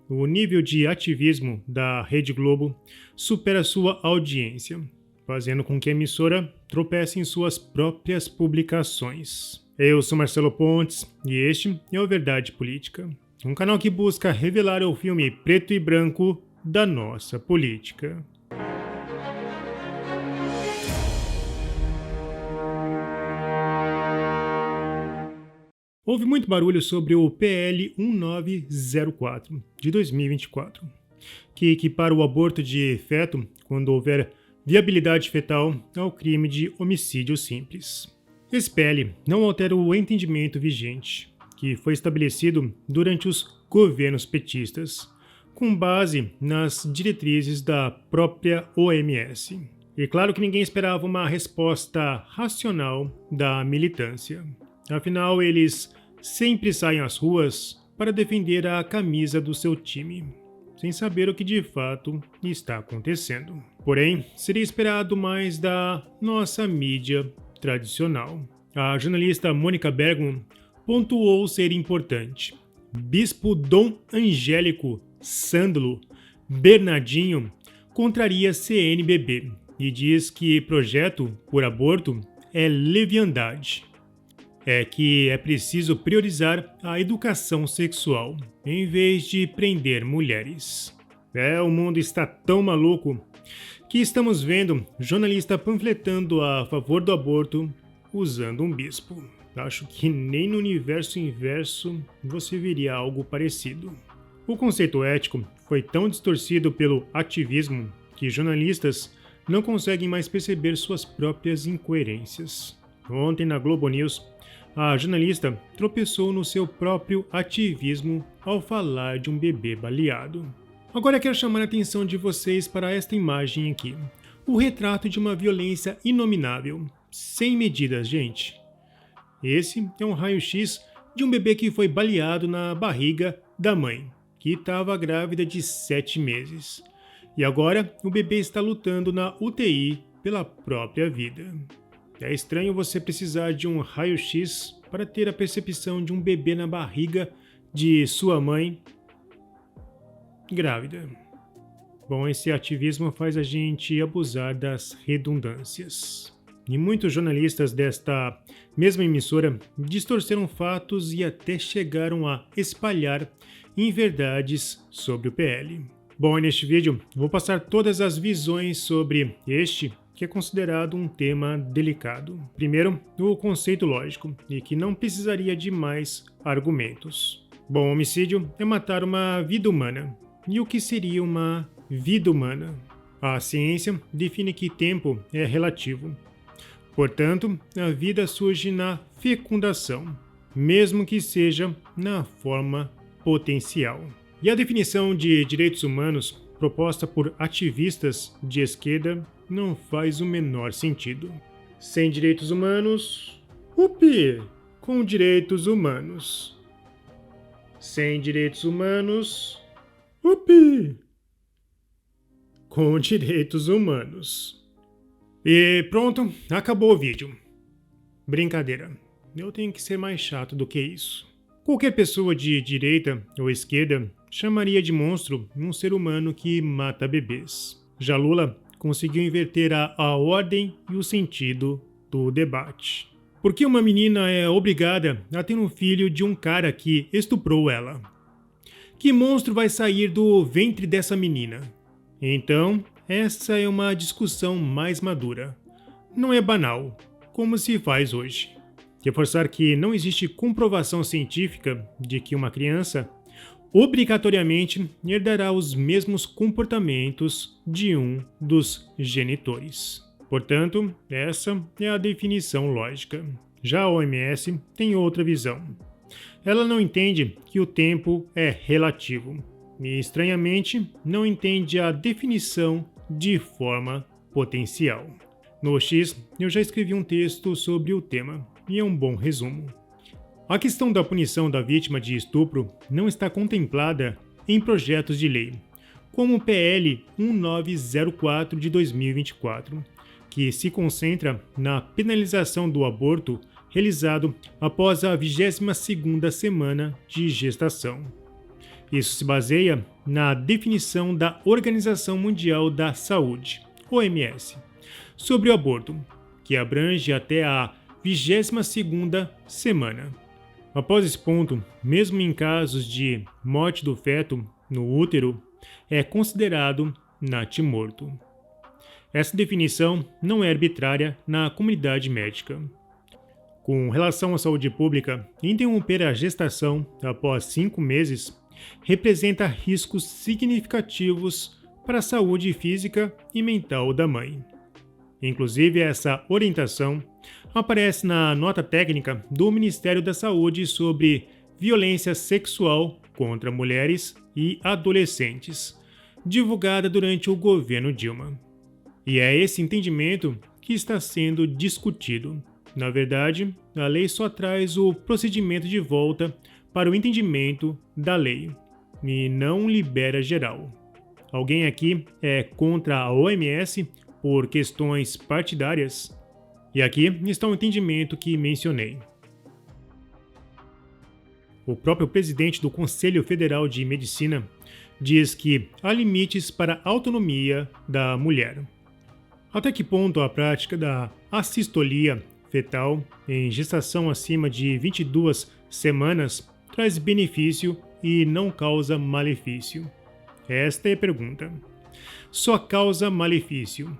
o nível de ativismo da Rede Globo supera sua audiência, fazendo com que a emissora tropece em suas próprias publicações. Eu sou Marcelo Pontes e este é o Verdade Política, um canal que busca revelar o filme preto e branco da nossa política. Houve muito barulho sobre o PL 1904 de 2024, que equipara o aborto de feto, quando houver viabilidade fetal, ao crime de homicídio simples. Esse PL não altera o entendimento vigente, que foi estabelecido durante os governos petistas, com base nas diretrizes da própria OMS. E claro que ninguém esperava uma resposta racional da militância. Afinal, eles sempre saem às ruas para defender a camisa do seu time, sem saber o que de fato está acontecendo. Porém, seria esperado mais da nossa mídia tradicional. A jornalista Mônica Bergman pontuou ser importante. Bispo Dom Angélico Sândalo Bernardinho contraria CNBB e diz que projeto por aborto é leviandade. É que é preciso priorizar a educação sexual, em vez de prender mulheres. O mundo está tão maluco que estamos vendo jornalista panfletando a favor do aborto usando um bispo. Acho que nem no universo inverso você veria algo parecido. O conceito ético foi tão distorcido pelo ativismo que jornalistas não conseguem mais perceber suas próprias incoerências. Ontem na Globo News, a jornalista tropeçou no seu próprio ativismo ao falar de um bebê baleado. Agora eu quero chamar a atenção de vocês para esta imagem aqui. O retrato de uma violência inominável, sem medidas, gente. Esse é um raio-x de um bebê que foi baleado na barriga da mãe, que estava grávida de 7 meses. E agora o bebê está lutando na UTI pela própria vida. É estranho você precisar de um raio-x para ter a percepção de um bebê na barriga de sua mãe grávida. Bom, esse ativismo faz a gente abusar das redundâncias. E muitos jornalistas desta mesma emissora distorceram fatos e até chegaram a espalhar inverdades sobre o PL. Bom, neste vídeo vou passar todas as visões sobre este, que é considerado um tema delicado. Primeiro, o conceito lógico, e que não precisaria de mais argumentos. Bom, homicídio é matar uma vida humana. E o que seria uma vida humana? A ciência define que tempo é relativo. Portanto, a vida surge na fecundação, mesmo que seja na forma potencial. E a definição de direitos humanos proposta por ativistas de esquerda não faz o menor sentido. Sem direitos humanos, upi! Com direitos humanos. Sem direitos humanos, upi! Com direitos humanos. E pronto, acabou o vídeo. Brincadeira, eu tenho que ser mais chato do que isso. Qualquer pessoa de direita ou esquerda chamaria de monstro um ser humano que mata bebês. Já Lula conseguiu inverter a ordem e o sentido do debate. Por que uma menina é obrigada a ter um filho de um cara que estuprou ela? Que monstro vai sair do ventre dessa menina? Então, essa é uma discussão mais madura. Não é banal, como se faz hoje. Reforçar que não existe comprovação científica de que uma criança obrigatoriamente herdará os mesmos comportamentos de um dos genitores. Portanto, essa é a definição lógica. Já a OMS tem outra visão. Ela não entende que o tempo é relativo e, estranhamente, não entende a definição de forma potencial. No X, eu já escrevi um texto sobre o tema e é um bom resumo. A questão da punição da vítima de estupro não está contemplada em projetos de lei, como o PL 1904 de 2024, que se concentra na penalização do aborto realizado após a 22ª semana de gestação. Isso se baseia na definição da Organização Mundial da Saúde, OMS, sobre o aborto, que abrange até a 22ª semana. Após esse ponto, mesmo em casos de morte do feto no útero, é considerado natimorto. Essa definição não é arbitrária na comunidade médica. Com relação à saúde pública, interromper a gestação após 5 meses representa riscos significativos para a saúde física e mental da mãe. Inclusive, essa orientação aparece na nota técnica do Ministério da Saúde sobre violência sexual contra mulheres e adolescentes, divulgada durante o governo Dilma. E é esse entendimento que está sendo discutido. Na verdade, a lei só traz o procedimento de volta para o entendimento da lei e não libera geral. Alguém aqui é contra a OMS por questões partidárias? E aqui está o entendimento que mencionei. O próprio presidente do Conselho Federal de Medicina diz que há limites para a autonomia da mulher. Até que ponto a prática da assistolia fetal em gestação acima de 22 semanas traz benefício e não causa malefício? Esta é a pergunta. Só causa malefício.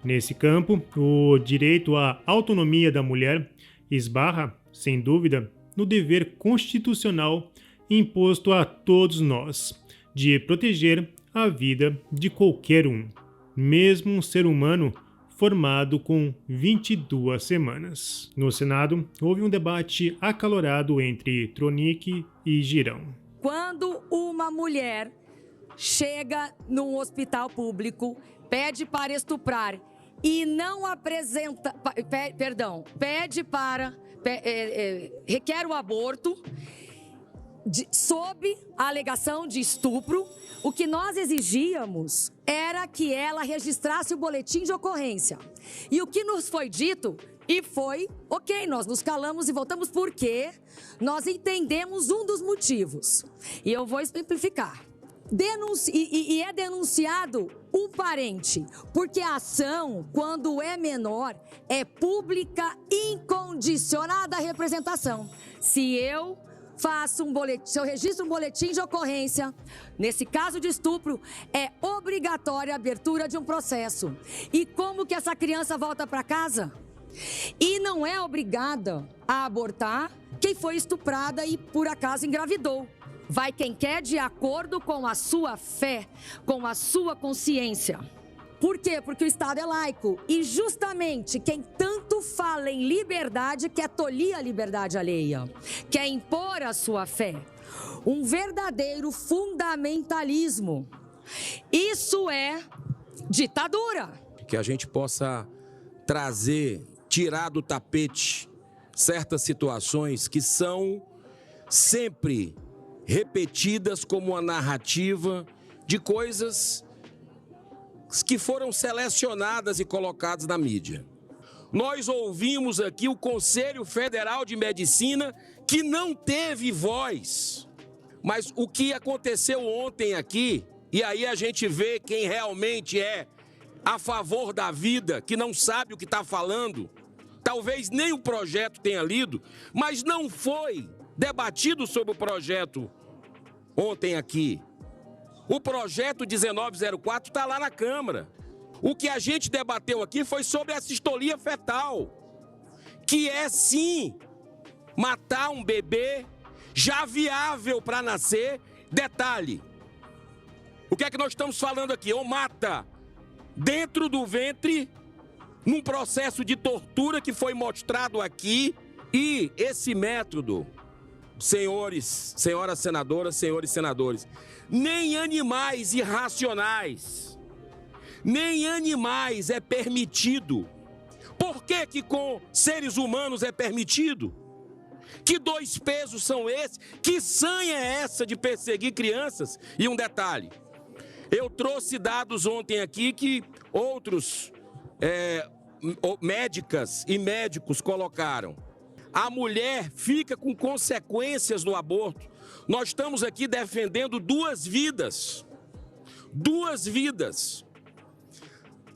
Nesse campo, o direito à autonomia da mulher esbarra, sem dúvida, no dever constitucional imposto a todos nós de proteger a vida de qualquer um, mesmo um ser humano formado com 22 semanas. No Senado, houve um debate acalorado entre Tronic e Girão. Quando uma mulher chega num hospital público, pede para estuprar e não apresenta, requer o aborto, sob a alegação de estupro, o que nós exigíamos era que ela registrasse o boletim de ocorrência. E o que nos foi dito, e foi, ok, nós nos calamos e voltamos porque nós entendemos um dos motivos. E eu vou simplificar. É denunciado um parente, porque a ação, quando é menor, é pública, incondicionada à representação. Se eu registro um boletim de ocorrência, nesse caso de estupro, é obrigatória a abertura de um processo. E como que essa criança volta para casa? E não é obrigada a abortar quem foi estuprada e por acaso engravidou. Vai quem quer de acordo com a sua fé, com a sua consciência. Por quê? Porque o Estado é laico e justamente quem tanto fala em liberdade quer tolir a liberdade alheia, quer impor a sua fé. Um verdadeiro fundamentalismo. Isso é ditadura. Que a gente possa tirar do tapete certas situações que são sempre repetidas como uma narrativa de coisas que foram selecionadas e colocadas na mídia. Nós ouvimos aqui o Conselho Federal de Medicina que não teve voz. Mas o que aconteceu ontem aqui, e aí a gente vê quem realmente é a favor da vida, que não sabe o que está falando, talvez nem o projeto tenha lido, mas não foi debatido sobre o projeto ontem aqui. O projeto 1904 está lá na Câmara. O que a gente debateu aqui foi sobre a assistolia fetal, que é sim matar um bebê já viável para nascer. Detalhe, o que é que nós estamos falando aqui? Ou mata dentro do ventre, num processo de tortura que foi mostrado aqui, e esse método, senhores, senhoras senadoras, senhores senadores, nem animais irracionais, nem animais é permitido. Por que que com seres humanos é permitido? Que dois pesos são esses? Que sanha é essa de perseguir crianças? E um detalhe, eu trouxe dados ontem aqui que outros médicas e médicos colocaram. A mulher fica com consequências no aborto Nós estamos aqui defendendo duas vidas. Duas vidas.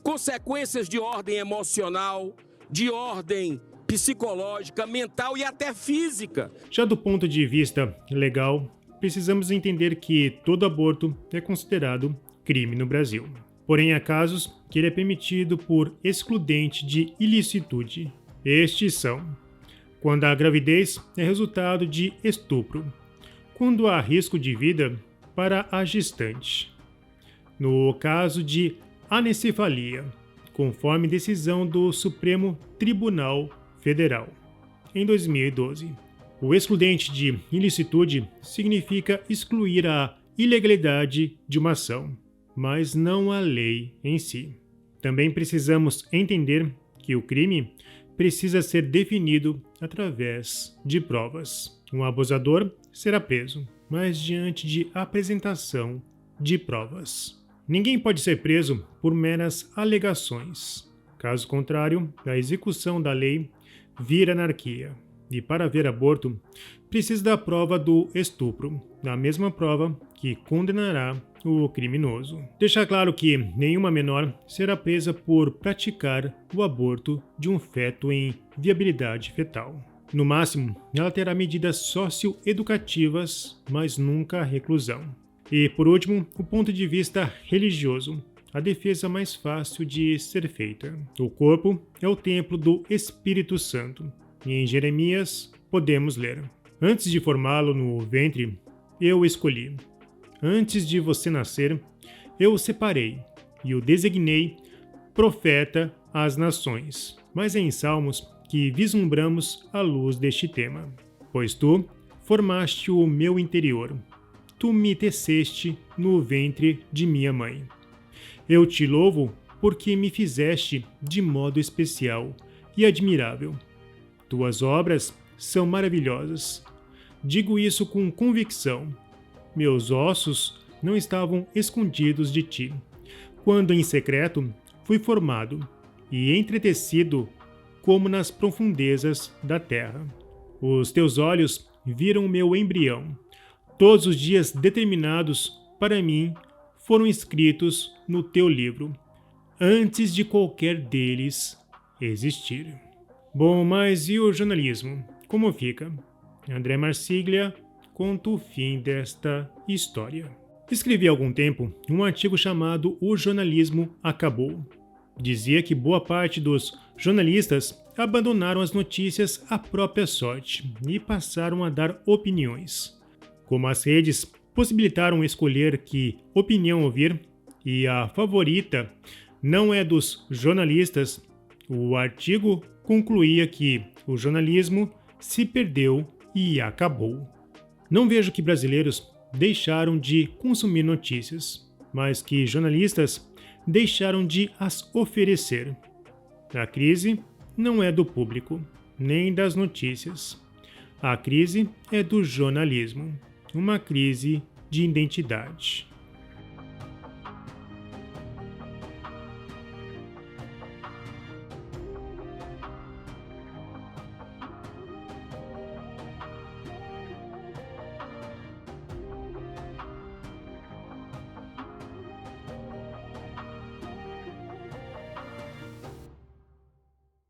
Consequências de ordem emocional, de ordem psicológica, mental e até física. Já do ponto de vista legal, precisamos entender que todo aborto é considerado crime no Brasil. Porém, há casos que ele é permitido por excludente de ilicitude. Estes são: quando a gravidez é resultado de estupro, quando há risco de vida para a gestante, no caso de anencefalia, conforme decisão do Supremo Tribunal Federal, em 2012. O excludente de ilicitude significa excluir a ilegalidade de uma ação, mas não a lei em si. Também precisamos entender que o crime precisa ser definido através de provas. Um abusador será preso, mas diante de apresentação de provas. Ninguém pode ser preso por meras alegações. Caso contrário, a execução da lei vira anarquia. E para haver aborto, precisa da prova do estupro, a mesma prova que condenará o criminoso. Deixar claro que nenhuma menor será presa por praticar o aborto de um feto em viabilidade fetal. No máximo, ela terá medidas socioeducativas, mas nunca reclusão. E, por último, o ponto de vista religioso. A defesa mais fácil de ser feita. O corpo é o templo do Espírito Santo. E em Jeremias podemos ler: antes de formá-lo no ventre, eu o escolhi. Antes de você nascer, eu o separei e o designei profeta às nações. Mas é em Salmos que vislumbramos a luz deste tema. Pois tu formaste o meu interior. Tu me teceste no ventre de minha mãe. Eu te louvo porque me fizeste de modo especial e admirável. Tuas obras são maravilhosas. Digo isso com convicção. Meus ossos não estavam escondidos de ti. Quando em secreto fui formado e entretecido como nas profundezas da terra. Os teus olhos viram o meu embrião. Todos os dias determinados para mim foram escritos no teu livro, antes de qualquer deles existir. Bom, mas e o jornalismo? Como fica? André Marsiglia conta o fim desta história. Escrevi há algum tempo um artigo chamado O Jornalismo Acabou. Dizia que boa parte dos jornalistas abandonaram as notícias à própria sorte e passaram a dar opiniões. Como as redes possibilitaram escolher que opinião ouvir e a favorita não é dos jornalistas, o artigo concluía que o jornalismo se perdeu e acabou. Não vejo que brasileiros deixaram de consumir notícias, mas que jornalistas deixaram de as oferecer. A crise não é do público, nem das notícias. A crise é do jornalismo, uma crise de identidade.